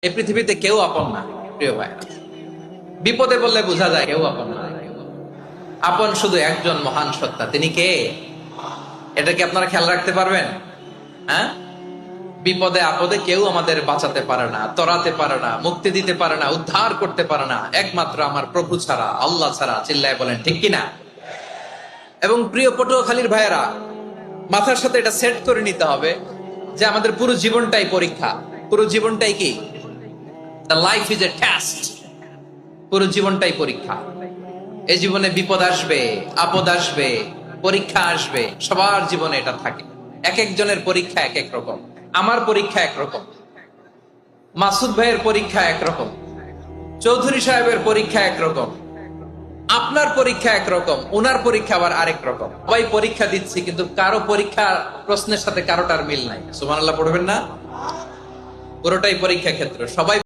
এই পৃথিবীতে কেউ আপন না প্রিয় ভাই। বিপদে বললে বোঝা যায় কেউ আপন না। আপন শুধু একজন মহান সত্তা, তিনি কে? এটা কি আপনারা খেয়াল রাখতে পারবেন? হ্যাঁ, বিপদে আপদে কেউ আমাদের বাঁচাতে পারে না, তরাতে পারে না, মুক্তি দিতে পারে না, উদ্ধার করতে পারে না, একমাত্র আমার প্রভু ছাড়া, আল্লাহ ছাড়া। চিল্লায় বলেন ঠিক কিনা? এবং প্রিয় পটুয়াখালীর ভাইয়েরা, মাথার সাথে এটা সেট করে নিতে হবে যে আমাদের পুরো জীবনটাই পরীক্ষা। পুরো জীবনটাই কি? The life is a test. পুরো জীবনটাই পরীক্ষা। এই জীবনে বিপদ আসবে, আপদ আসবে, পরীক্ষা আসবে, সবার জীবনে এটা থাকে। এক একজনের পরীক্ষা এক এক রকম। আমার পরীক্ষা একরকম, মাসুদ ভাইয়ের পরীক্ষা একরকম, চৌধুরী সাহেবের পরীক্ষা একরকম, আপনার পরীক্ষা একরকম, ওনার পরীক্ষা আবার আরেক রকম। সবাই পরীক্ষা দিচ্ছি, কিন্তু কারো পরীক্ষা প্রশ্নের সাথে কারোটার মিল নাই। সুবহানাল্লাহ পড়বেন না? পুরোটাই পরীক্ষা ক্ষেত্র। সবাই